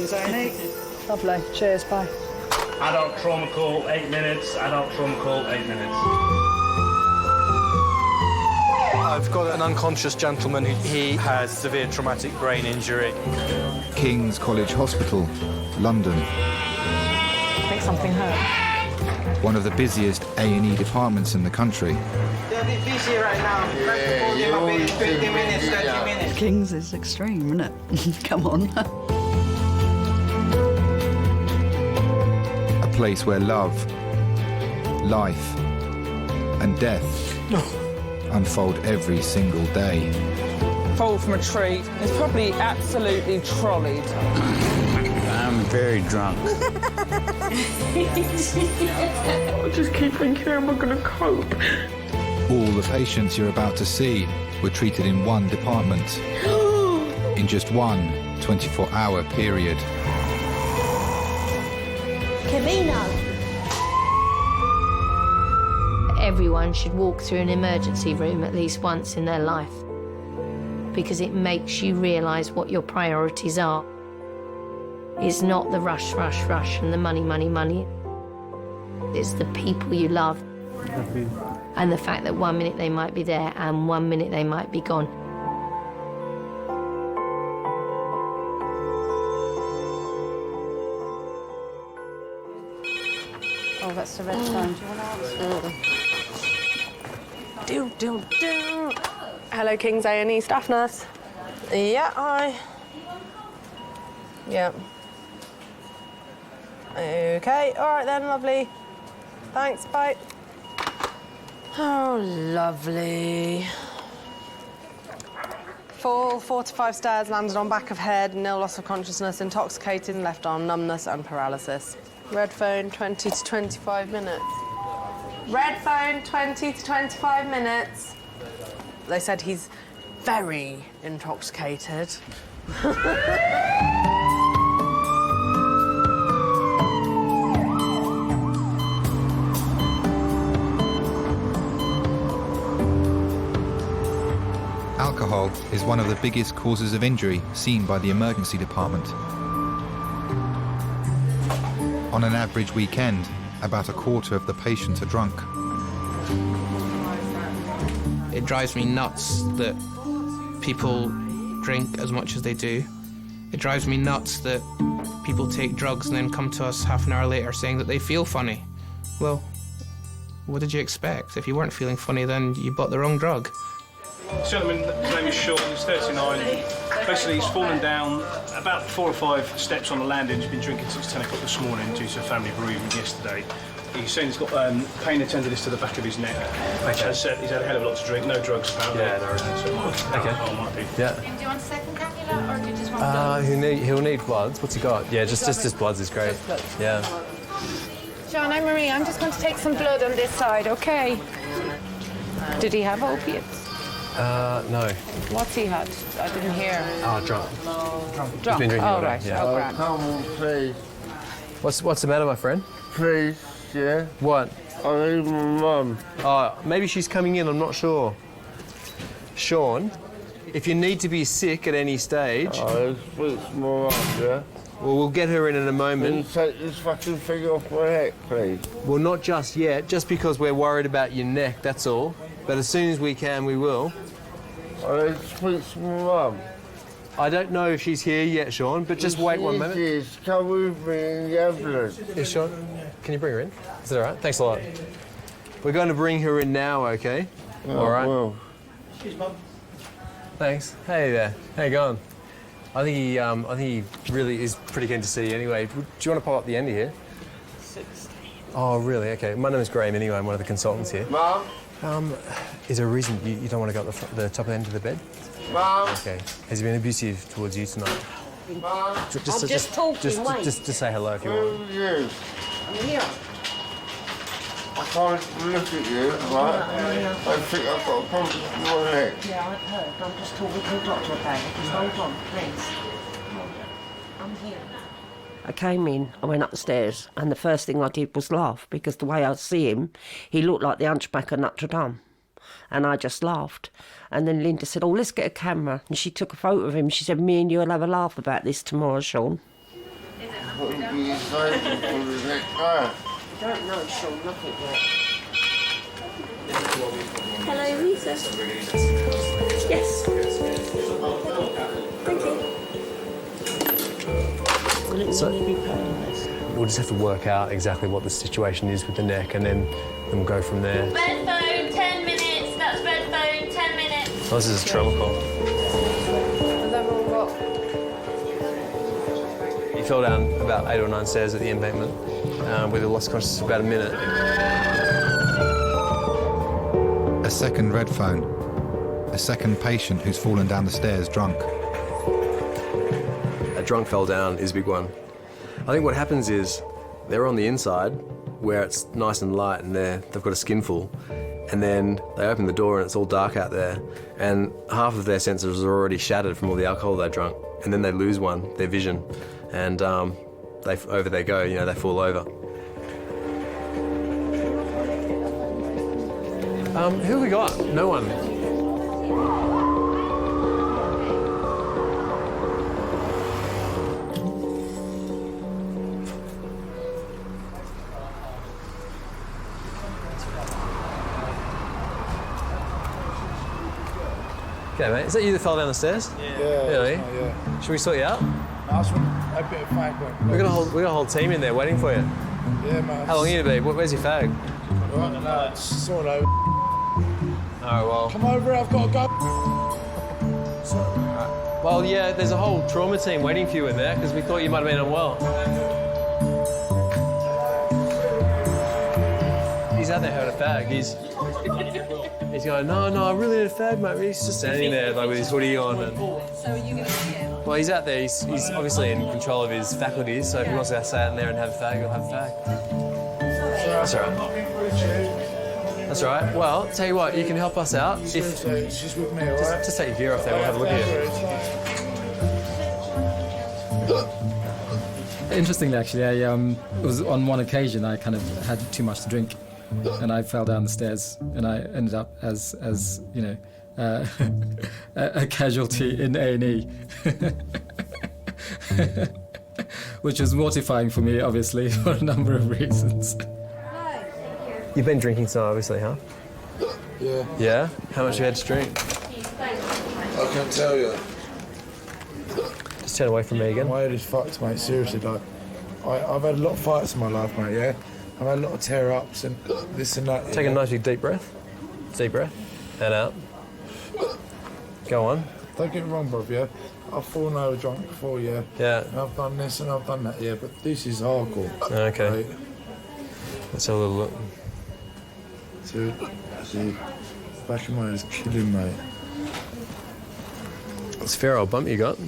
King's A&E. Lovely. Cheers, bye. Adult trauma call, 8 minutes. Adult trauma call, 8 minutes. I've got an unconscious gentleman he has severe traumatic brain injury. King's College Hospital, London. I think something hurt. One of the busiest A&E departments in the country. They're a bit busy right now. Yeah, 15 minutes, 30 minutes. King's is extreme, isn't it? Come on. A place where love, life, and death unfold every single day. Fall from a tree. It's probably absolutely trolleyed. I'm very drunk. I just keep thinking, how am I going to cope? All the patients you're about to see were treated in one department in just one 24-hour period. Camino. Everyone should walk through an emergency room at least once in their life because it makes you realise what your priorities are. It's not the rush, rush, rush and the money, money, money. It's the people you love and the fact that 1 minute they might be there and 1 minute they might be gone. Oh, that's the red phone. Do you want to answer? Do. Hello, King's A&E staff nurse. Yeah, hi. Yeah. OK, all right then, lovely. Thanks, bye. Oh, lovely. Fall, 4 to 5 stairs, landed on back of head, no loss of consciousness, intoxicated, left arm numbness and paralysis. Red phone, 20 to 25 minutes. Red phone, 20 to 25 minutes. They said he's very intoxicated. Alcohol is one of the biggest causes of injury seen by the emergency department. On an average weekend, about a quarter of the patients are drunk. It drives me nuts that people drink as much as they do. It drives me nuts that people take drugs and then come to us half an hour later saying that they feel funny. Well, what did you expect? If you weren't feeling funny, then you bought the wrong drug. This gentleman, his name is Sean, he's 39. Basically, he's fallen down about 4 or 5 steps on the landing. He's been drinking since 10 o'clock this morning due to a family bereavement yesterday. He's saying he's got pain and tenderness to the back of his neck. Okay. He's had a hell of a lot to drink, no drugs apparently. Yeah, no. So might be. Yeah. Do you want a second cannula or do you just want blood? He'll need bloods. What's he got? Yeah, just bloods is great. Yeah. John, I'm Marie. I'm just going to take some blood on this side, OK? Did he have opiates? No. What's he had? I didn't hear. Oh, drunk. Drunk? He's been drinking all day. Right. Yeah. Oh, grand. Come on, please. What's the matter, my friend? Please, yeah? What? I need my mum. Oh, maybe she's coming in, I'm not sure. Sean, if you need to be sick at any stage... Oh, speak to my mum, yeah? Well, we'll get her in a Can moment. you take this fucking thing off my head, please? Well, not just yet, just because we're worried about your neck, that's all. But as soon as we can, we will. I need to speak to my mum. I don't know if she's here yet, Sean, but just wait 1 moment. Yes, come with me in the ambulance. Yes, Sean? Can you bring her in? Is that all right? Thanks a lot. We're going to bring her in now, OK? Oh, all right. Well. Cheers, Mum. Thanks. Hey there. How you going? I think he really is pretty keen to see you anyway. Do you want to pop up the end here? 16. Oh, really? OK. My name is Graham anyway. I'm one of the consultants here. Mum? Is there a reason you don't want to go at the top end of the bed? Mum? OK. Has he been abusive towards you tonight? Mum? I'm just talking, wait. Just say hello if you want. Who are you? I'm here. I can't look at you, right? I think I've got a problem with my leg. Yeah, I've heard. I'm just talking to the doctor about it. Just hold on, please. I'm here. I came in, I went up the stairs, and the first thing I did was laugh, because the way I see him, he looked like the Hunchback of Notre Dame. And I just laughed. And then Linda said, oh, let's get a camera. And she took a photo of him. She said, me and you will have a laugh about this tomorrow, Sean. What would be his favourite for the next guy? I don't know, Sean, nothing yet. Hello, Lisa. Yes. Thank you. So we'll just have to work out exactly what the situation is with the neck, and then we'll go from there. Red phone, 10 minutes. That's red phone, 10 minutes. Oh, this is a trauma call. Has everyone got... He fell down about 8 or 9 stairs at the embankment with a loss of consciousness for about a minute. A second red phone. A second patient who's fallen down the stairs drunk. A drunk fell down is a big one. I think what happens is they're on the inside where it's nice and light and they've got a skinful, and then they open the door and it's all dark out there, and half of their senses are already shattered from all the alcohol they drunk, and then they lose their vision, and over they go, they fall over. Who have we got? No one. Okay, mate. Is that you that fell down the stairs? Yeah. Really? Yeah. Should we sort you out? Nice one. A bit of fag, mate. We got a whole team in there waiting for you. Yeah, mate. How long are you gonna be? Where's your fag? Right, no, it's sort of. Oh, well. Come over, I've got to go. Well, yeah, there's a whole trauma team waiting for you in there because we thought you might have been unwell. He's out there having a fag. He's going, no, I really need a fag, mate. He's just standing there like with his hoodie on. And... So are you going to see him? Well, he's out there. He's obviously in control of his faculties, so if he wants to stay out in there and have a fag, he'll have a fag. That's all right. That's all right. Well, tell you what, you can help us out. She's with me, all right? Just take your gear off there. We'll have a look at you. Interestingly, actually, it was on one occasion I kind of had too much to drink, and I fell down the stairs, and I ended up as a casualty in A&E, which was mortifying for me, obviously, for a number of reasons. You've been drinking tonight, obviously, huh? Yeah. Yeah? How much have you had to drink? I can't tell you. Just turn away from me again. My head is fucked, mate, seriously. Like, I've had a lot of fights in my life, mate, yeah? I've had a lot of tear-ups and this and that. Take a nice big deep breath. Deep breath. And out. Go on. Don't get me wrong, bruv, yeah? I've fallen over drunk before, yeah? Yeah. And I've done this and I've done that, yeah? But this is hardcore. Okay. Right? Let's have a little look. See, back of my head is killing, mate. It's a fair old bump you got.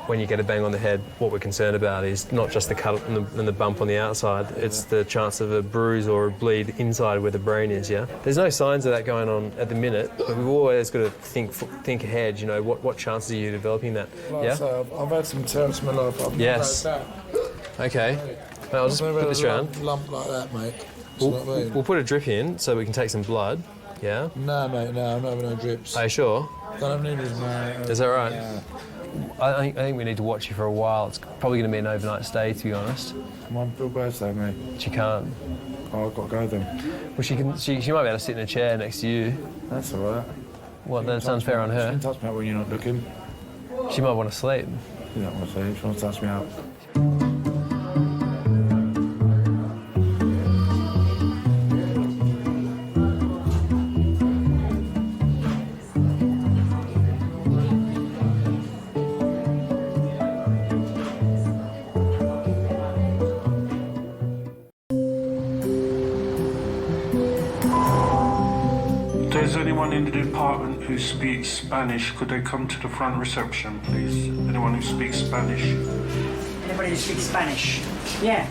When you get a bang on the head, what we're concerned about is not just the cut and the bump on the outside, it's the chance of a bruise or a bleed inside where the brain is, yeah? There's no signs of that going on at the minute, but we've always got to think ahead, what chances are you developing that, Like yeah? I say, I've had some tears in my life. I've Yes. never had that. Okay. Mate, I'll just I've never put had this a round. lump like that, mate. Do you know what I mean? We'll put a drip in so we can take some blood, yeah? No, mate, no, I'm not having no drips. Are you sure? Don't have needles, mate. Is that right? Yeah. I think we need to watch you for a while. It's probably going to be an overnight stay, to be honest. My real birthday, mate. She can't. Oh, I've got to go then. Well, she might be able to sit in a chair next to you. That's all right. Well, that sounds fair on She her. can touch me out when you're not looking. She might want to sleep. You know what I'm saying? She wants to touch me out. Does anyone in the department who speaks Spanish, could they come to the front reception, please? Anyone who speaks Spanish? Anybody who speaks Spanish? Yeah.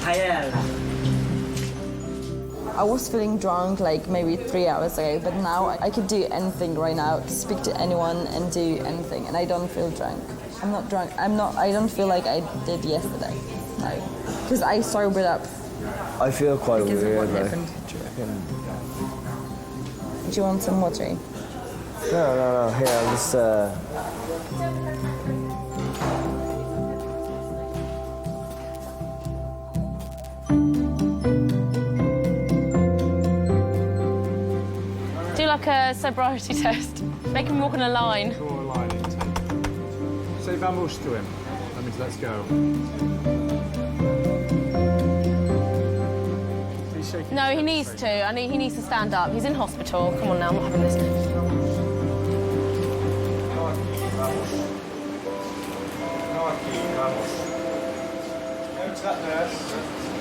Ayala. I was feeling drunk like maybe 3 hours ago, but now I could do anything right now, speak to anyone and do anything, and I don't feel drunk. I'm not drunk. I don't feel like I did yesterday. No. Because I sobered up. I feel quite Because of weird, what like. happened. Do you want some water? No. Here, I'll just. Do like a sobriety test. Make him walk on a line. Draw a line into. Say vamos to him. That means let's go. No, he needs to. He needs to stand up. He's in hospital. Come on now, I'm not having this.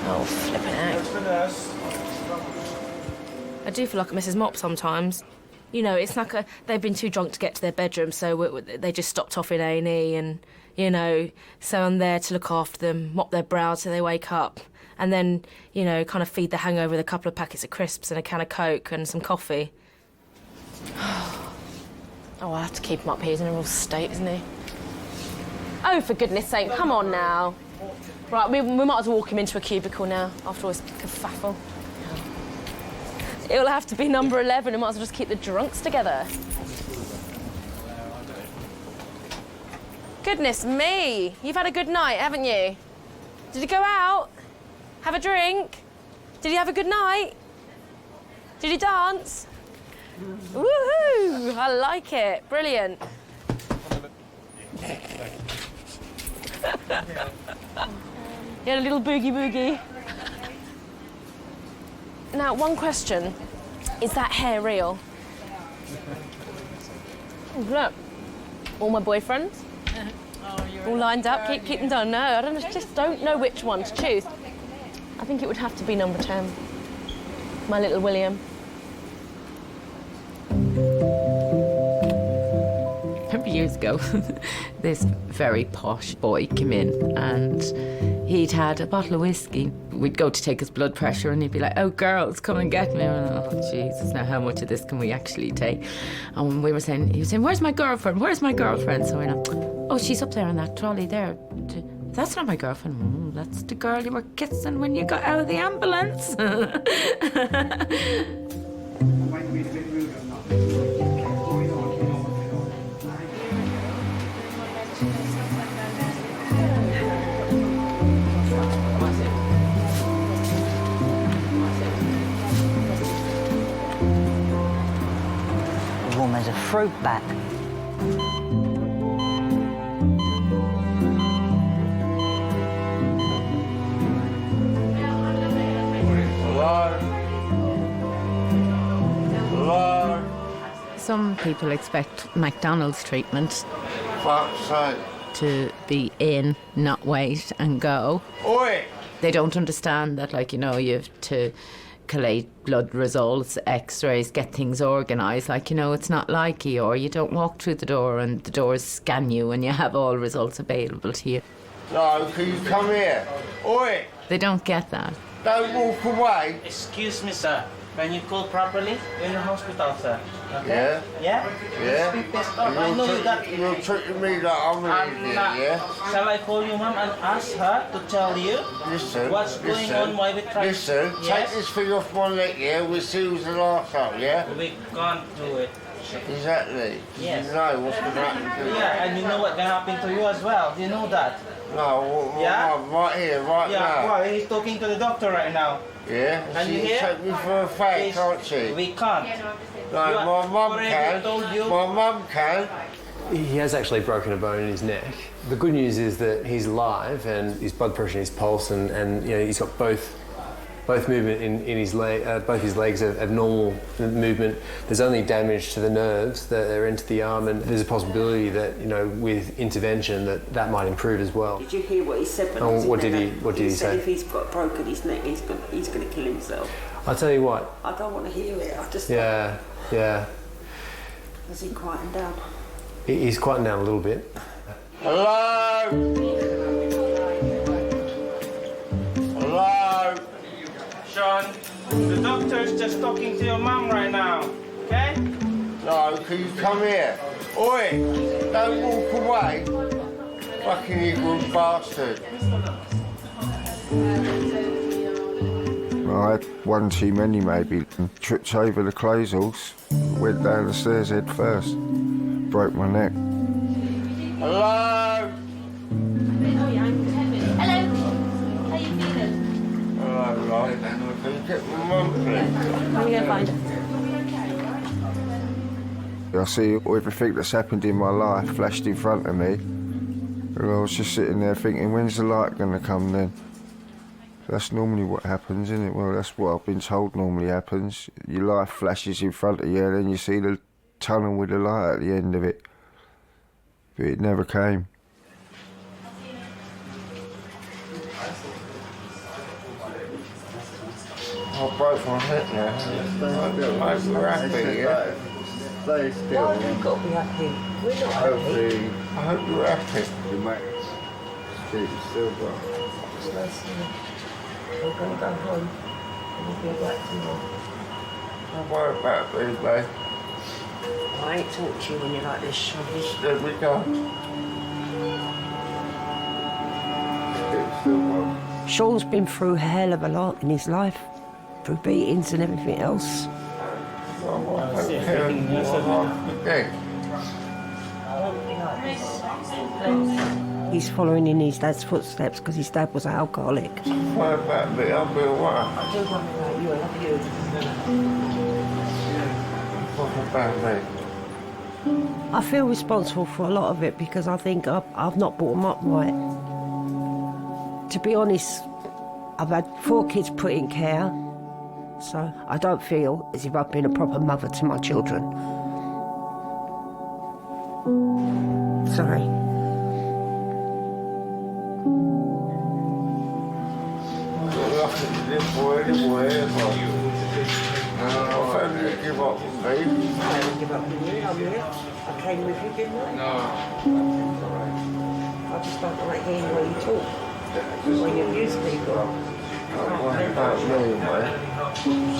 Oh, flipping out. I do feel like Mrs. Mop sometimes. You know, it's like they've been too drunk to get to their bedroom, so they just stopped off in A&E, and, you know, so I'm there to look after them, mop their brows so they wake up, and then, you know, kind of feed the hangover with a couple of packets of crisps and a can of Coke and some coffee. Oh, I have to keep him up here. He's in a real state, isn't he? Oh, for goodness sake, come on now. Right, we might as well walk him into a cubicle now, after all this kerfuffle. It'll have to be number 11. We might as well just keep the drunks together. Goodness me. You've had a good night, haven't you? Did you go out? Have a drink? Did you have a good night? Did you dance? Woohoo! I like it. Brilliant. You had a little boogie. Now, one question. Is that hair real? Oh, look. All my boyfriends. All lined up. Keep them done. No, I just don't know which one to choose. I think it would have to be number 10. My little William. Remember years ago, this very posh boy came in and he'd had a bottle of whiskey. We'd go to take his blood pressure and he'd be like, "Oh, girls, come and get me." And oh, Jesus, now how much of this can we actually take? And he was saying, "Where's my girlfriend? Where's my girlfriend?" So we're like, "Oh, she's up there in that trolley there." "That's not my girlfriend." "That's the girl you were kissing when you got out of the ambulance." Warm as a fruit bat. Some people expect McDonald's treatment. Fuck's sake. To be in, not wait and go. Oi! They don't understand that, like, you know, you have to collate blood results, x-rays, get things organised. Like, you know, it's not like ER. You don't walk through the door and the doors scan you and you have all results available to you. No, can you come here? Oi! They don't get that. Don't walk away. Excuse me, sir. Can you call properly? We're in the hospital, sir. Okay? Yeah? Yeah? Speak this up. I know you got... You're treating me like I'm an idiot, yeah? Shall I call your mum and ask her to tell you what's going on while we try... Listen, take this thing off my leg, yeah? We'll see who's the last time, yeah? We can't do it. Exactly. Yes. You know what's going to happen to you. Yeah, and you know what's going to happen to you as well. Do you know that? No, Yeah? right here, right now. Yeah, well, he's talking to the doctor right now. Yeah? And you She hear? take me for a fag, can't she? We can't. No, my mum can. My mum can. He has actually broken a bone in his neck. The good news is that he's alive and his blood pressure and his pulse and you know, he's got both movement in his leg, both his legs have normal movement. There's only damage to the nerves that are into the arm, and there's a possibility that, you know, with intervention that might improve as well. Did you hear what he said? What did he say? Said if he's got broken his neck, he's going to kill himself. I'll tell you what. I don't want to hear it. I just. Yeah. Has he quietened down? He's quietened down a little bit. Hello? Hello? Sean, the doctor's just talking to your mum right now, okay? No, can you come here? Oi! Don't walk away. Fucking ignorant bastard. I had one too many maybe, and tripped over the clothes, went down the stairs head first, broke my neck. Hello? Hello. How you feeling? Hello, right. Can you get my mum, please? I'm going to find her. I see everything that's happened in my life flashed in front of me. And I was just sitting there thinking, when's the light going to come then? That's normally what happens, isn't it? Well, that's what I've been told normally happens. Your life flashes in front of you, and then you see the tunnel with the light at the end of it. But it never came. I broke my hip now. I'm happy, yeah? Stay still. Why have we got to be happy? We're not happy. I hope you're happy. You might keep still, but... We're going to go home and we'll be back tomorrow. Don't worry about me, babe. I ain't talking to you when you're like this, Sean. There we go. Sean's been through a hell of a lot in his life, through beatings and everything else. He's following in his dad's footsteps because his dad was an alcoholic. What about me? I'll be alright. I do worry about you, I love you. What about me? I feel responsible for a lot of it because I think I've not brought them up right. To be honest, I've had 4 kids put in care, so I don't feel as if I've been a proper mother to my children. Sorry. I've had to give up with me. I didn't give up with you, I'm here. I came with you, didn't I? No. I just don't like hearing the way you talk. When you abuse people. Don't worry about me, mate.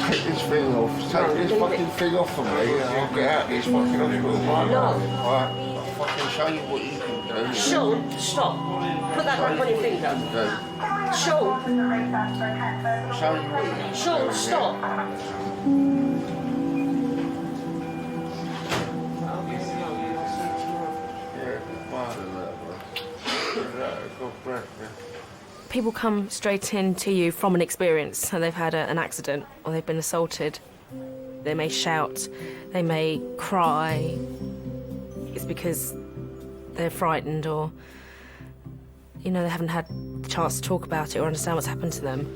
Take this thing off. Take this fucking thing off of me and I'll get out of this fucking hospital. No. Right? I'll fucking show you what you can do. Sean, stop. Put that back on your finger. Sean. Show you what you can do. Sean, stop. People come straight in to you from an experience, so they've had an accident or they've been assaulted. They may shout, they may cry. It's because they're frightened or, they haven't had the chance to talk about it or understand what's happened to them.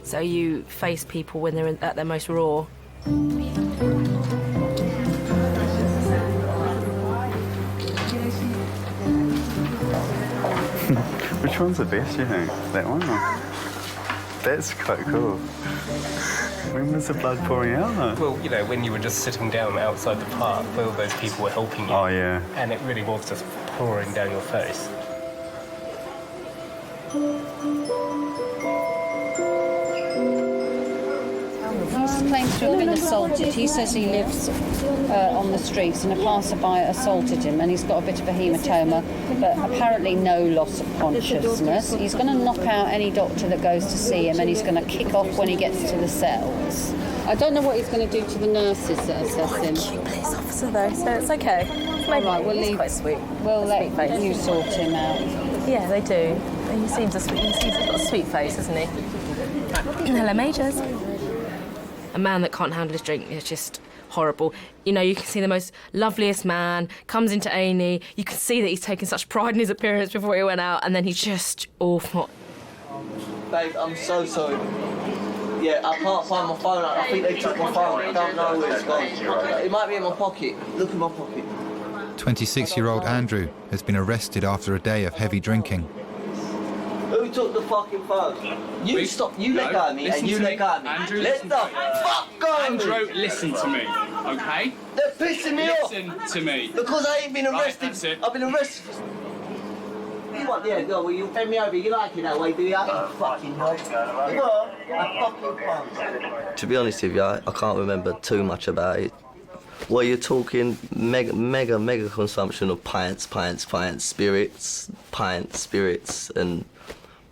So you face people when they're at their most raw. Which one's the best, you think? That one? Or? That's quite cool. When was the blood pouring out, though? Well, when you were just sitting down outside the park where all those people were helping you. Oh, yeah. And it really was just pouring down your face. He claims to have been assaulted. He says he lives on the streets and a passerby assaulted him and he's got a bit of a haematoma, but apparently no loss of consciousness. He's going to knock out any doctor that goes to see him and he's going to kick off when he gets to the cells. I don't know what he's going to do to the nurses that assess him. Cute police officer though, so it's okay. All right, we'll leave. Quite sweet. We'll let you sort him out. Yeah, they do. He seems he's got a sweet face, isn't he? Hello, Majors. A man that can't handle his drink is just horrible. You can see the most loveliest man, comes into A&E, you can see that he's taken such pride in his appearance before he went out, and then he's just awful. Babe, I'm so sorry. Yeah, I can't find my phone. I think they took my phone. I don't know where it's gone. It might be in my pocket. Look in my pocket. 26-year-old Andrew has been arrested after a day of heavy drinking. Who took the fucking phone? You stop. You let go of me, and you let go of me. Andrew, let the fuck go of me. Andrew, listen to me, okay? They're pissing me off. Listen to me. Because I ain't been arrested. Right, that's it. I've been arrested. You want? Yeah, go. Well, you bend me over. You like it that way, do you? Fucking hell. Go. I fucking can't. To be honest with you, I can't remember too much about it. Well, you're talking mega consumption of pints, spirits, and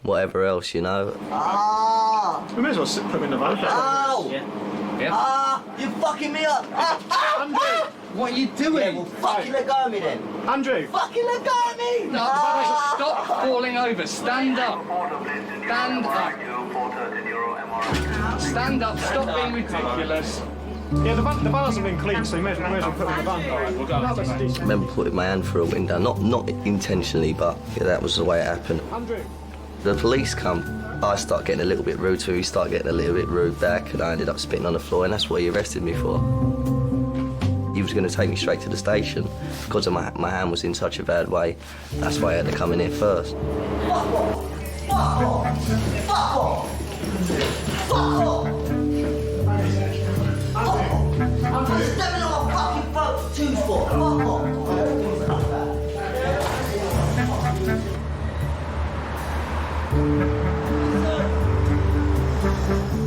whatever else, Ah, We may as well put him in the van. Ow! You're fucking me up! Andrew, what are you doing? Yeah, well, fucking let go of me then. Andrew! Fucking let go of me! No, stop falling over. Stand up. Stand up. Stand up. Stop being ridiculous. Yeah, the van hasn't been cleaned, so you may as well put him in the van. All right, we'll go. I remember putting my hand through a window, not intentionally, but yeah, that was the way it happened. Andrew. The police come, I start getting a little bit rude to him, he started getting a little bit rude back, and I ended up spitting on the floor, and that's what he arrested me for. He was going to take me straight to the station because of my hand was in such a bad way. That's why I had to come in here first. Fuck off! Fuck off! Fuck off! Fuck off! I'm stepping on my fucking throat too for. Fuck off!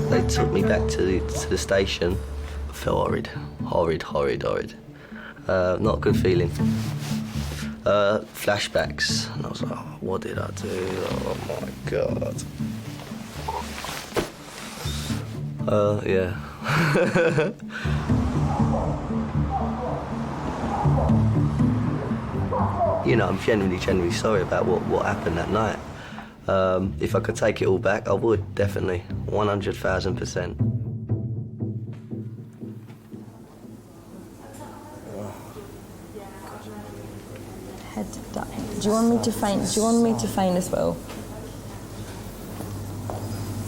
They took me back to the station. I felt horrid. Not a good feeling. Flashbacks. And I was like, oh, what did I do? Oh my God. Yeah. You know, I'm genuinely sorry about what happened that night. If I could take it all back, I would, definitely. 100,000%. Head down. Do you want me to faint as well?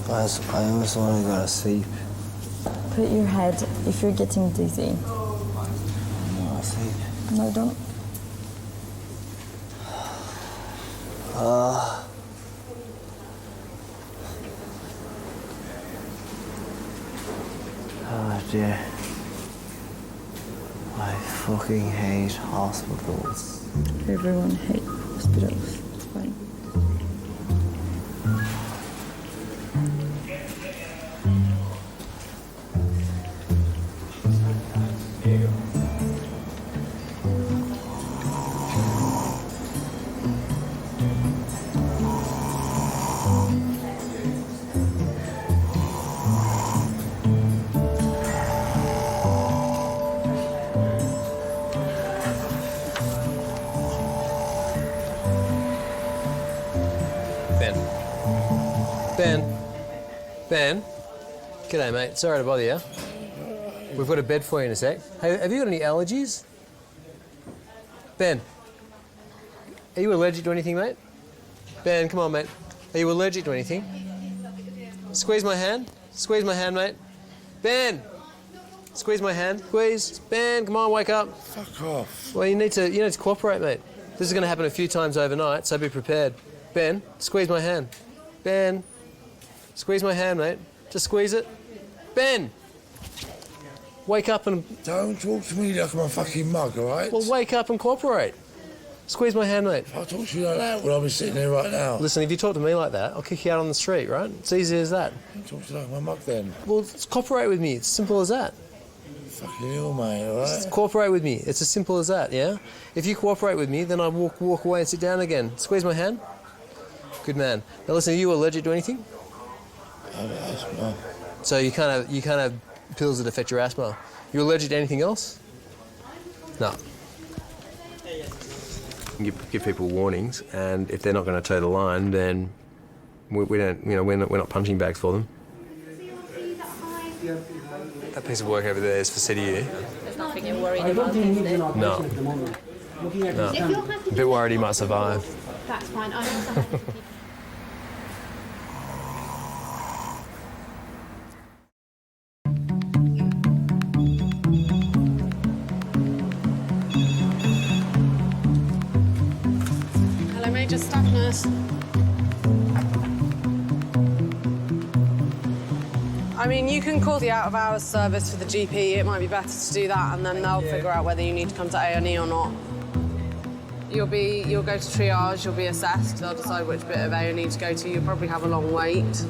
I almost want to go to sleep. Put your head if you're getting dizzy. I want to sleep. No, don't. Oh dear. I fucking hate hospitals. Everyone hates hospitals. It's fine. Ben? G'day, mate. Sorry to bother you. We've got a bed for you in a sec. Hey, have you got any allergies? Ben? Are you allergic to anything, mate? Ben, come on, mate. Are you allergic to anything? Squeeze my hand. Squeeze my hand, mate. Ben! Squeeze my hand. Squeeze. Ben, come on, wake up. Fuck off. Well, you need to cooperate, mate. This is going to happen a few times overnight, so be prepared. Ben, squeeze my hand. Ben, squeeze my hand, mate. Just squeeze it. Ben! Wake up and... Don't talk to me like I'm a fucking mug, all right? Well, wake up and cooperate. Squeeze my hand, mate. If I talk to you like that, well, I'll be sitting here right now. Listen, if you talk to me like that, I'll kick you out on the street, right? It's easy as that. Don't talk to you like my mug then. Well, cooperate with me. It's simple as that. Fucking hell, mate, all right? Just cooperate with me. It's as simple as that, yeah? If you cooperate with me, then I walk away and sit down again. Squeeze my hand. Good man. Now listen, are you allergic to anything? Asthma. So you can't have pills that affect your asthma. You allergic to anything else? No. Give people warnings, and if they're not going to toe the line, then we don't. You know, we're not punching bags for them. That piece of work over there is for CDU. There's nothing you're worried about, is there? No. No. A bit worried he might survive. That's fine. I understand. Hello, Major Staff Nurse. I mean, you can call the out-of-hours service for the GP. It might be better to do that, and then they'll figure out whether you need to come to A&E or not. You'll go to triage, you'll be assessed. They'll decide which bit of A&E to go to. You'll probably have a long wait.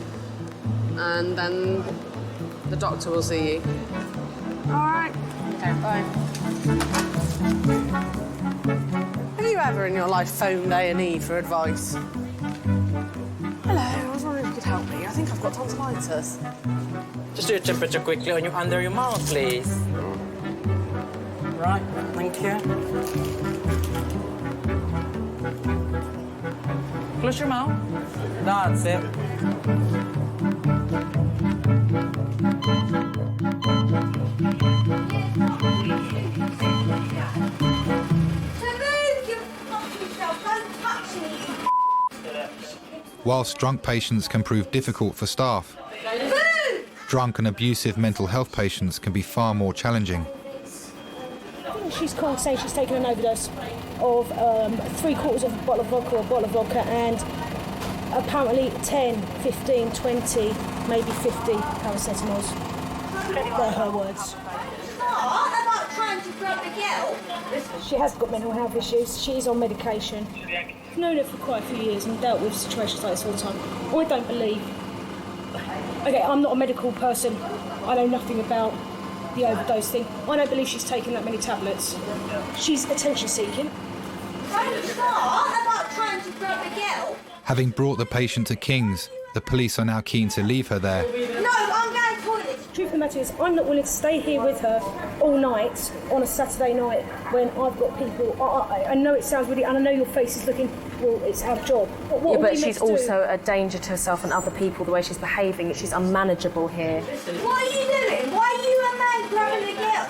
And then the doctor will see you. All right. Okay, bye. Have you ever in your life phoned A&E for advice? Hello, I was wondering if you could help me. I think I've got tonsillitis. Just do your temperature quickly on your, under your mouth, please. Right, thank you. Close your mouth. That's it. Whilst drunk patients can prove difficult for staff, drunk and abusive mental health patients can be far more challenging. I think she's called saying she's taken an overdose of 3/4 of a bottle of vodka or a bottle of vodka and apparently 10, 15, 20, maybe 50 paracetamols. They're her words. About trying to grab the girl. She has got mental health issues. She's on medication. I've known her for quite a few years and dealt with situations like this all the time. I don't believe... Okay, I'm not a medical person. I know nothing about the overdose thing. I don't believe she's taken that many tablets. She's attention-seeking. Don't start about trying to grab the girl. Having brought the patient to King's, the police are now keen to leave her there. No, I'm going to toilet. Truth of the matter is, I'm not willing to stay here with her all night on a Saturday night when I've got people. I know it sounds really, and I know your face is looking, well, it's our job. But she's also a danger to herself and other people. The way she's behaving, she's unmanageable here. What are you doing? Why are you a man grabbing the girl?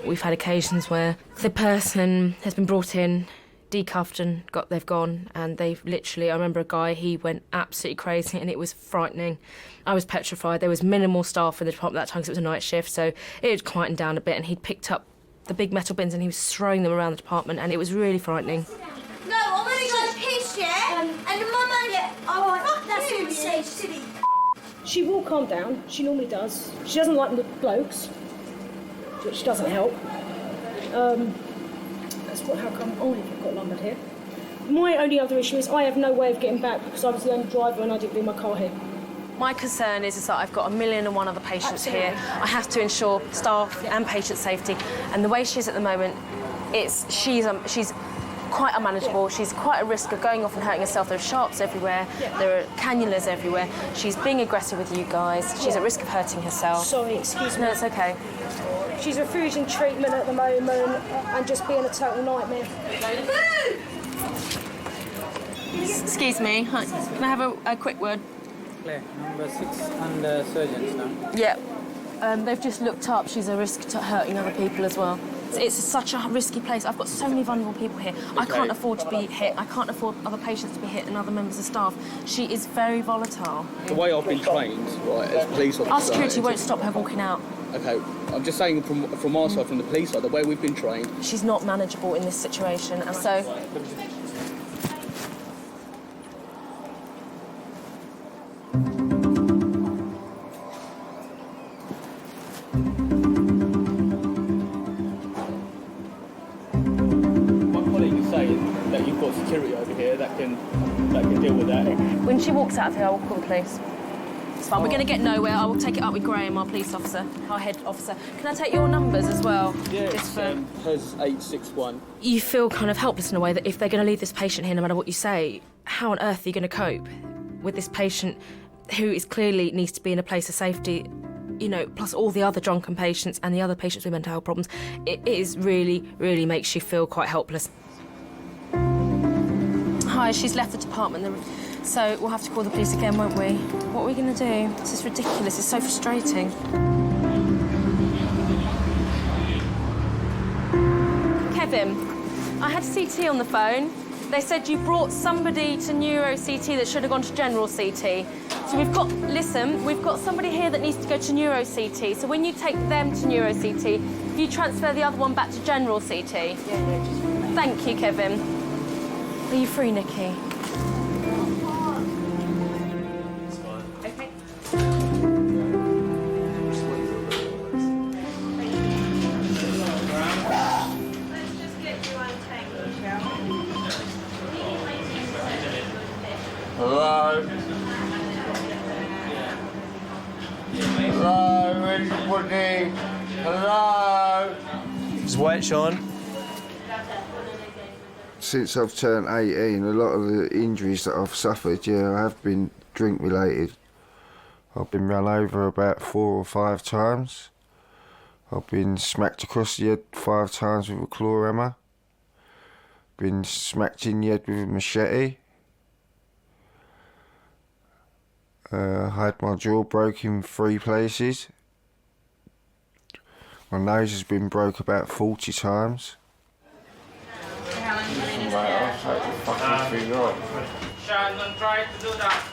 We've had occasions where the person has been brought in, decuffed and they've gone, and they've literally, I remember a guy, he went absolutely crazy and it was frightening. I was petrified. There was minimal staff in the department at that time because it was a night shift, so it had quietened down a bit, and he'd picked up the big metal bins and he was throwing them around the department, and it was really frightening. No, I'm going to go piss, yeah? And my man, yeah. Oh, fuck, that's what you say, silly. She will calm down. She normally does. She doesn't like the blokes, which doesn't help. How come only I've got lumbered here? My only other issue is I have no way of getting back because I was the only driver and I didn't leave my car here. My concern is that I've got 1,000,001 other patients here. I have to ensure staff and patient safety, and the way she is at the moment, she's quite unmanageable. She's quite at risk of going off and hurting herself. There are sharps everywhere. There are cannulas everywhere. She's being aggressive with you guys. She's at risk of hurting herself. Sorry, excuse me. No, it's okay. She's refusing treatment at the moment and just being a total nightmare. Excuse me, hi. Can I have a quick word? Claire, number 6 under surgeons now. Yeah. They've just looked up. She's a risk to hurting other people as well. It's such a risky place. I've got so many vulnerable people here. I can't afford to be hit. I can't afford other patients to be hit and other members of staff. She is very volatile. The way I've been trained, right, as a police officer... Our security won't stop her walking out. OK, I'm just saying from our side, from the police side, the way we've been trained... She's not manageable in this situation, and so... Security over here that can deal with that. When she walks out of here, I will call the police. It's fine. We're going to get nowhere. I will take it up with Graham, our police officer, our head officer. Can I take your numbers as well? Yeah, hers 861. You feel kind of helpless in a way that if they're going to leave this patient here, no matter what you say, how on earth are you going to cope with this patient who is clearly needs to be in a place of safety? You know, plus all the other drunken patients and the other patients with mental health problems. It is really, really makes you feel quite helpless. Hi, she's left the department, so we'll have to call the police again, won't we? What are we going to do? This is ridiculous. It's so frustrating. Kevin, I had CT on the phone. They said you brought somebody to neuro CT that should have gone to general CT. So we've got somebody here that needs to go to neuro CT. So when you take them to neuro CT, you transfer the other one back to general CT. Yeah. Thank you, Kevin. Are you free, Nikki? Okay. Let's just get you untangled, shall we? Hello? Hello, everybody? Hello? Just wait, Sean. Since I've turned 18, a lot of the injuries that I've suffered, I have been drink-related. I've been run over about 4 or 5 times. I've been smacked across the head 5 times with a claw hammer. Been smacked in the head with a machete. Had my jaw broken in 3 places. My nose has been broke about 40 times. Mate, I'll take the fucking thing off. Sean, don't try to do that.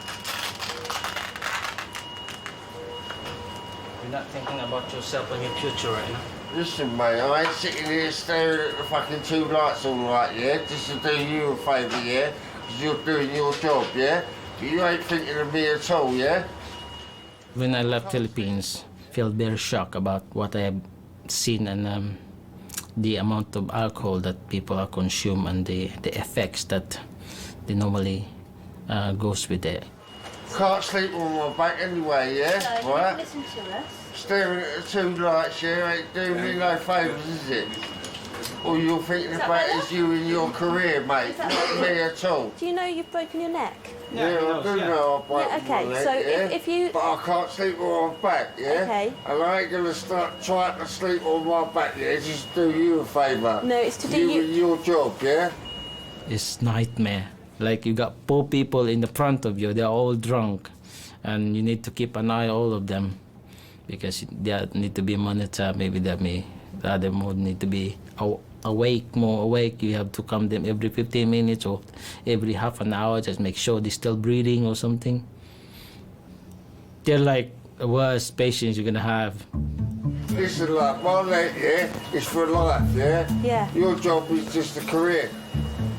You're not thinking about yourself and your future right now. Listen, mate, I ain't sitting here staring at the fucking 2 lights all night, yeah? Just to do you a favour, yeah? Because you're doing your job, yeah? You ain't thinking of me at all, yeah? When I left Philippines, I felt very shocked about what I have seen and the amount of alcohol that people are consume and the effects that they normally goes with it. Can't sleep on my back anyway, yeah? So, right? listen to us. Staring at the 2 lights, yeah, ain't doing me no favours, is it? All you're thinking about is you and your career, mate, not me at all. Do you know you've broken your neck? Yeah, I do know I've broken okay, my neck, so yeah? if you... But I can't sleep on my back, yeah? Okay. And I ain't going to start trying to sleep on my back, yeah? Just do you a favour. No, it's to do you... and your job, yeah? It's nightmare. Like you got 4 people in the front of you, they're all drunk. And you need to keep an eye on all of them because they need to be monitored. Maybe the other mode need to be more awake. You have to come them every 15 minutes or every half an hour. Just make sure they're still breathing or something. They're like the worst patients you're gonna have. Listen, like, my leg, yeah, is for life, yeah? Yeah. Your job is just a career.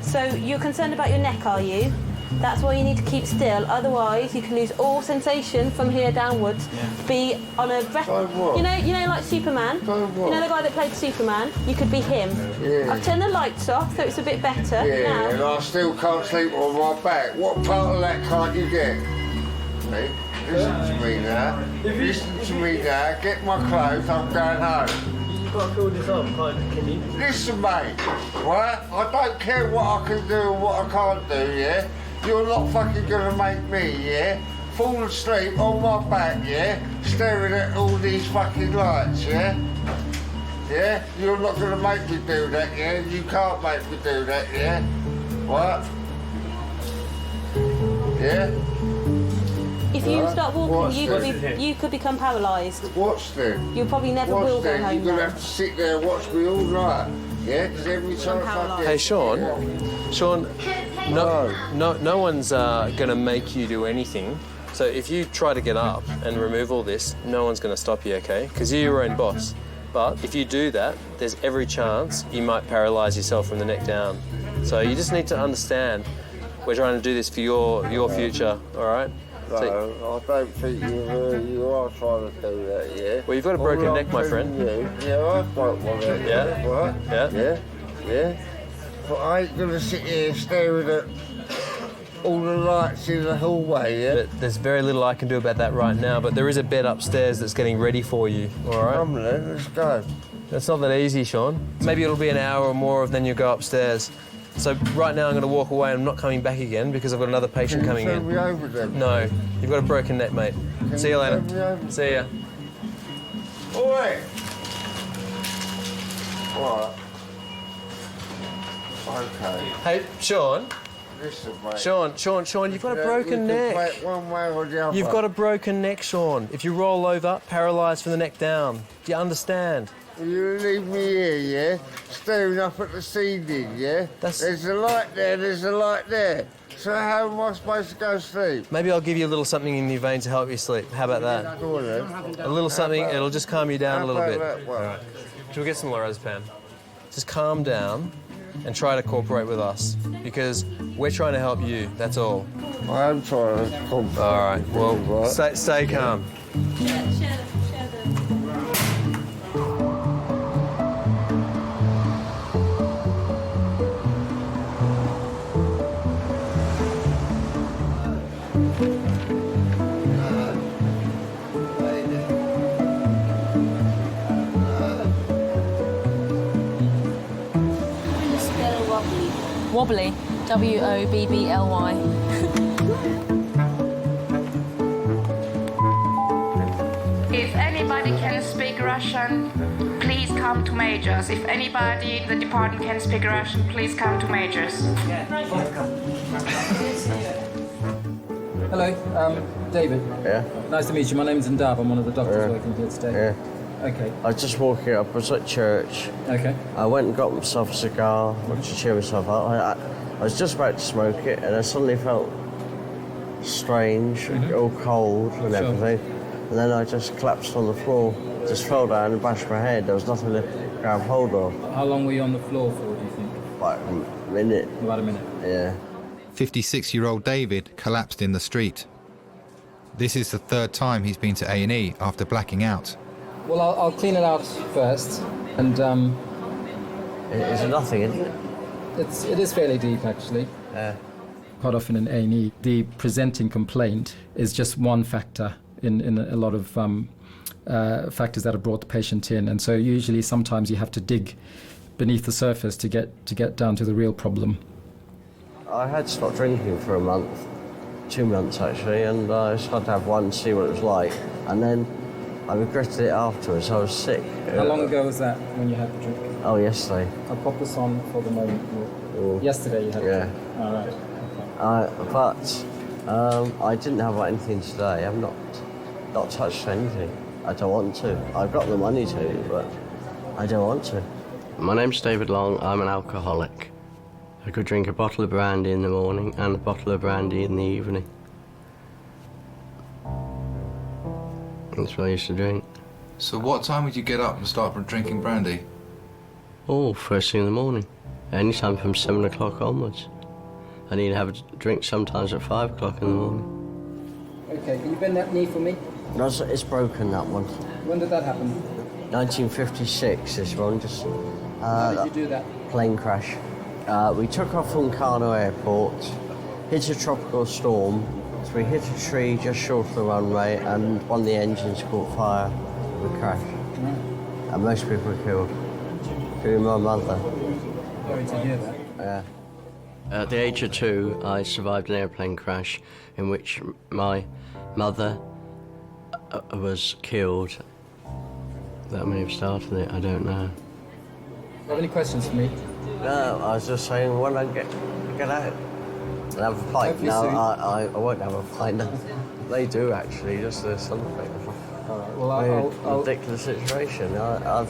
So you're concerned about your neck, are you? That's why you need to keep still, otherwise you can lose all sensation from here downwards. Yeah. Be on a breath. You know, like Superman. You know the guy that played Superman. You could be him. Yeah. I've turned the lights off, so it's a bit better. Yeah, now. and I still can't sleep on my back. What part of that can't you get? Hey, listen to me now. Listen to me now. Get my clothes. I'm going home. You've got to fill this up, can you? Listen, mate. Right? I don't care what I can do and what I can't do. Yeah. You're not fucking gonna make me, yeah? Fall asleep on my back, yeah? Staring at all these fucking lights, yeah? Yeah? You're not gonna make me do that, yeah? You can't make me do that, yeah? What? Yeah? If you start walking, you could become paralysed. Watch them. You probably never will go home. You're gonna have to sit there and watch me all night, yeah? Because every time Hey, Sean, no one's going to make you do anything. So if you try to get up and remove all this, no one's going to stop you, okay? Because you're your own boss. But if you do that, there's every chance you might paralyse yourself from the neck down. So you just need to understand we're trying to do this for your future, all right? No, I don't think you are trying to do that, yeah? Well, you've got a broken neck, my friend. Yeah, I've broke my neck. Yeah? What? Yeah. But I ain't gonna sit here staring at all the lights in the hallway, yeah? But there's very little I can do about that right now, but there is a bed upstairs that's getting ready for you, all right? Come then, let's go. That's not that easy, Sean. Maybe it'll be an hour or more and then you go upstairs. So right now I'm going to walk away and I'm not coming back again because I've got another patient coming in. Can you turn me over then? No, you've got a broken neck, mate. See you later. See ya. Oi! Right. Okay. Hey, Sean. Listen, mate. Sean, you've got a broken neck. One way or the other. You've got a broken neck, Sean. If you roll over, paralysed from the neck down. Do you understand? Will you leave me here, yeah? Staring up at the ceiling, yeah? There's a light there, there's a light there. So how am I supposed to go sleep? Maybe I'll give you a little something in your vein to help you sleep. How about that? Go on, then. A little something, it'll just calm you down a little bit. That one? Right. Should we get some lorazepam? Just calm down and try to cooperate with us because we're trying to help you, that's all. I am trying to cooperate. All right, well, stay calm. Share them. Wobbly. W-O-B-B-L-Y. anybody can speak Russian, please come to Majors. If anybody in the department can speak Russian, please come to Majors. Hello, David. Yeah. Nice to meet you. My name's Ndab. I'm one of the doctors working here today. Yeah. Okay. I was just walking up. I was at church. Okay. I went and got myself a cigar to cheer myself up. I was just about to smoke it, and I suddenly felt strange, all cold and Sure. everything. And then I just collapsed on the floor, just fell down and bashed my head. There was nothing to grab hold of. How long were you on the floor for, do you think? About a minute. About a minute. Yeah. 56-year-old David collapsed in the street. This is the third time he's been to A&E after blacking out. Well, I'll clean it out first, and It's nothing, isn't it? it is fairly deep, actually. Yeah. Quite often in A&E, the presenting complaint is just one factor in a lot of factors that have brought the patient in, and so usually sometimes you have to dig beneath the surface to get down to the real problem. I had stopped drinking for a month, 2 months actually, and I started to have one to see what it was like, and then I regretted it afterwards. I was sick. How long ago was that when you had the drink? Oh, yesterday. I'll pop this on for the moment. Yesterday you had the drink? All right. But I didn't have anything today. I've not touched anything. I don't want to. I've got the money to, but I don't want to. My name's David Long. I'm an alcoholic. I could drink a bottle of brandy in the morning and a bottle of brandy in the evening. That's what I used to drink. So what time would you get up and start drinking brandy? Oh, first thing in the morning. Anytime from 7 o'clock onwards. I need to have a drink sometimes at 5 o'clock in the morning. Okay, can you bend that knee for me? No, it's broken, that one. When did that happen? 1956, this one, just... How did you do that? Plane crash. We took off from Kano Airport, hit a tropical storm, so we hit a tree just short of the runway, and one of the engines caught fire. We crashed. And most people were killed, including my mother. Sorry to hear that. Yeah. At the age of 2, I survived an airplane crash in which my mother was killed. That may have started it, I don't know. Do you have any questions for me? No, I was just saying when I get out and have a pint. No, I won't have a pint. They do actually, just the something. Well, I'll ridiculous situation. I've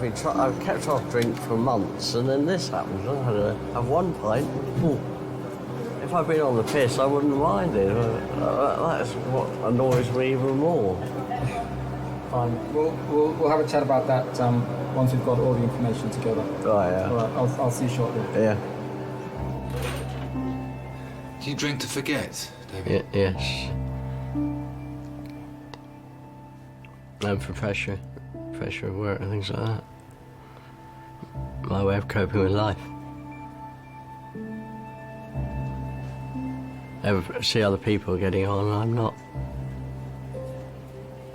kept off drink for months, and then this happens. I had to have one pint. Ooh. If I'd been on the piss, I wouldn't mind it. That's what annoys me even more. Fine. We'll have a chat about that once we've got all the information together. Right, yeah. All right, I'll see you shortly. Yeah. Do you drink to forget, David? Yes. And for pressure of work and things like that. My way of coping with life. I see other people getting on and I'm not.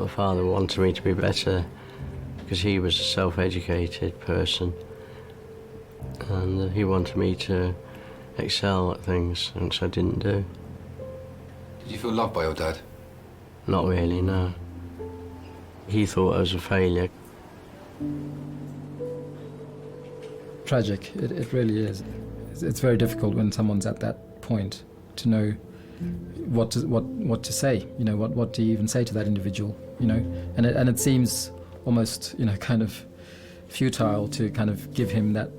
My father wanted me to be better because he was a self-educated person and he wanted me to excel at things, which I didn't do. Did you feel loved by your dad? Not really, no. He thought I was a failure. Tragic, it really is. It's very difficult when someone's at that point to know what to say. You know, what do you even say to that individual? You know, and it seems almost, you know, kind of futile to kind of give him that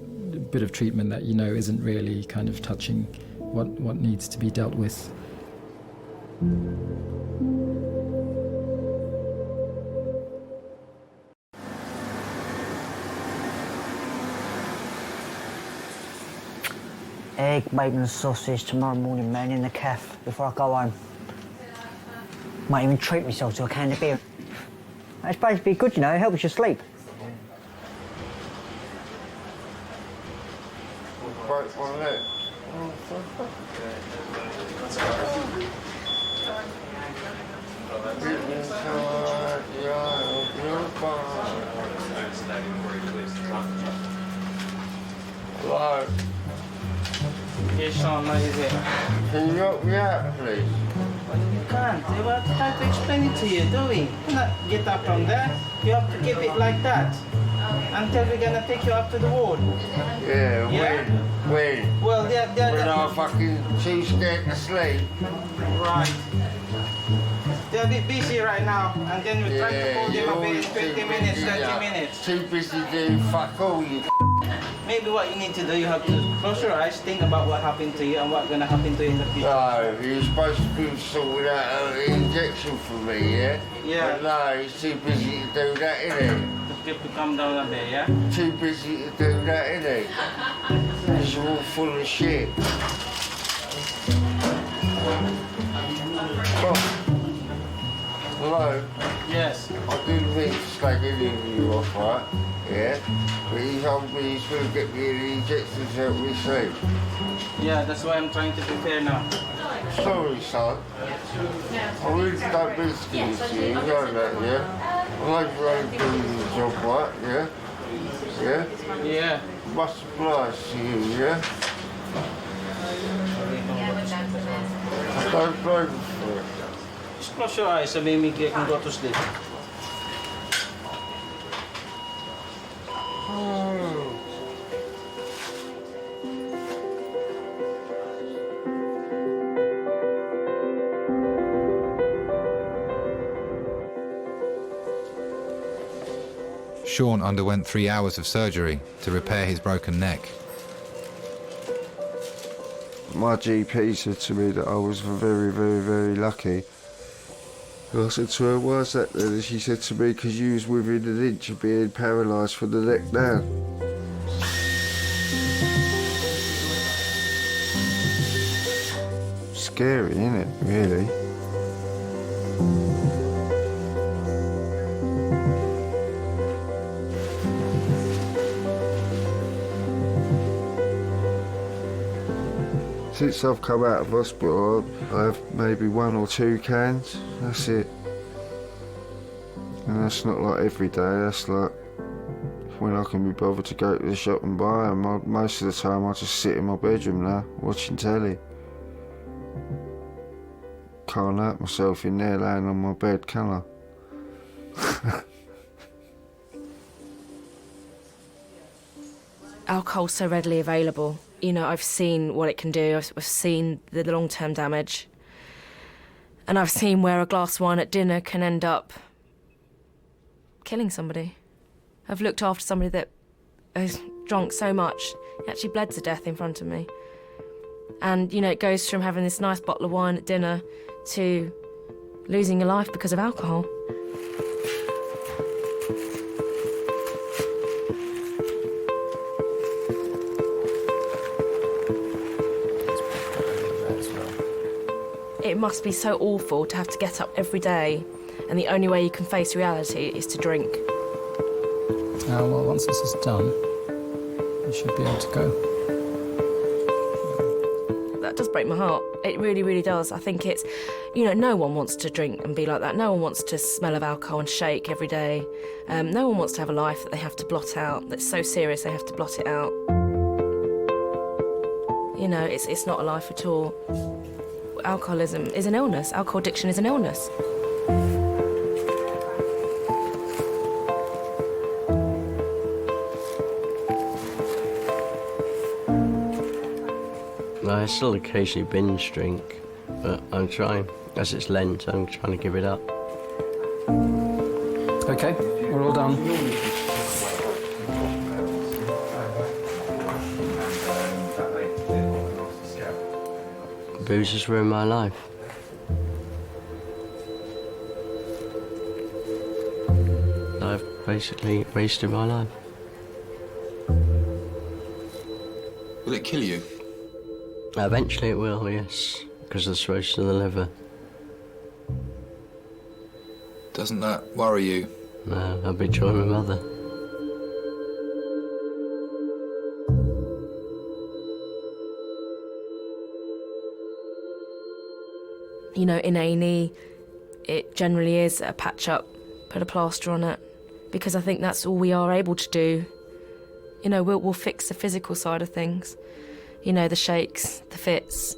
bit of treatment that, you know, isn't really kind of touching what needs to be dealt with. Egg, bacon and sausage tomorrow morning, man, in the cafe before I go home. Might even treat myself to a can of beer. It's supposed to be good, you know, it helps you sleep. Hello. Yes, Sean, what is it? Can you help me out, please? You can't. We have to try to explain it to you, do we? You cannot get up from there. You have to keep it like that until we're gonna take you up to the ward. Yeah, when? Well, when I'm fucking too scared to sleep. Right. They're a bit busy right now, and then we try to call them up in 20 minutes, 30 minutes. Too busy doing fuck all, you Maybe what you need to do, you have to close your eyes, think about what happened to you and what's gonna happen to you in the future. No, you're supposed to be sorting out an injection for me, yeah? Yeah. But no, he's too busy to do that, isn't Just to calm down a bit, yeah? he? Too busy to do that, isn't he? He's all full of shit. Oh. Hello? Yes. I didn't mean to slag any of you off, right? Yeah? But he told me he's going to get me an injection to help me sleep. Yeah, that's why I'm trying to prepare now. Sorry, son. I really don't mean to do this to you, you know that, yeah? I know you're only doing your job right, yeah? Yeah? Yeah. Much obliged to you, yeah? I don't blame you for it. Just close your eyes so maybe you can go to sleep. Sean underwent 3 hours of surgery to repair his broken neck. My GP said to me that I was very, very, very lucky. And I said to her, why is that then? And she said to me, because you was within an inch of being paralysed from the neck down. Scary, isn't it, really? Since I've come out of hospital, I have maybe 1 or 2 cans, that's it. And that's not like every day, that's like when I can be bothered to go to the shop and buy them. Most of the time I just sit in my bedroom now, watching telly. Can't hurt myself in there laying on my bed, can I? Alcohol's so readily available. You know, I've seen what it can do. I've seen the long-term damage. And I've seen where a glass of wine at dinner can end up killing somebody. I've looked after somebody that has drunk so much, he actually bled to death in front of me. And, you know, it goes from having this nice bottle of wine at dinner to losing your life because of alcohol. It must be so awful to have to get up every day and the only way you can face reality is to drink. Well, once this is done, you should be able to go. That does break my heart. It really, really does. I think it's, you know, no one wants to drink and be like that. No one wants to smell of alcohol and shake every day. No one wants to have a life that they have to blot out, that's so serious they have to blot it out. You know, it's not a life at all. Alcoholism is an illness. Alcohol addiction is an illness. I still occasionally binge drink, but I'm trying. As it's Lent, I'm trying to give it up. Okay, we're all done. Booze has ruined my life. I've basically wasted my life. Will it kill you? Eventually it will, yes, because of the cirrhosis of the liver. Doesn't that worry you? No, I'll be joining my mother. You know, in A&E, it generally is a patch-up, put a plaster on it, because I think that's all we are able to do. You know, we'll fix the physical side of things. You know, the shakes, the fits.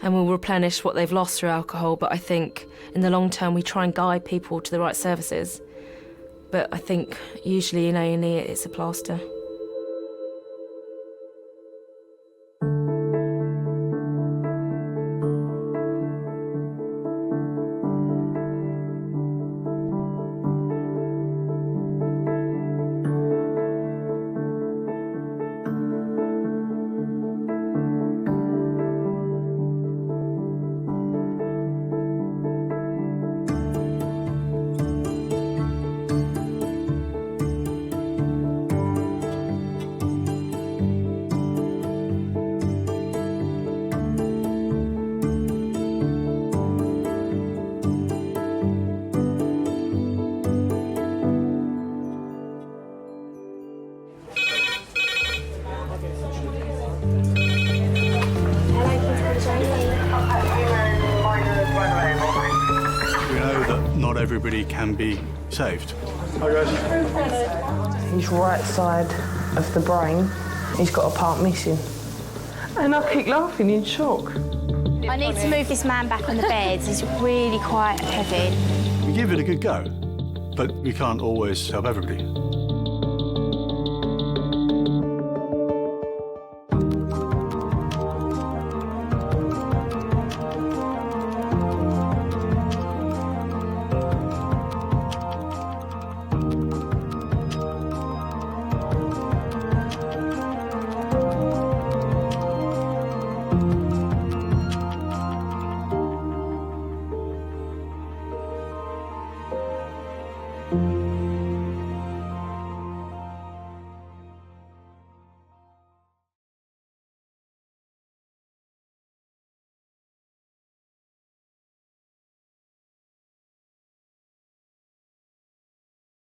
and we'll replenish what they've lost through alcohol. But I think in the long term, we try and guide people to the right services. But I think usually in A&E, it's a plaster. Everybody can be saved. Hi guys. His right side of the brain, he's got a part missing. And I keep laughing in shock. I need to move this man back on the beds. He's really quite heavy. We give it a good go, but we can't always help everybody.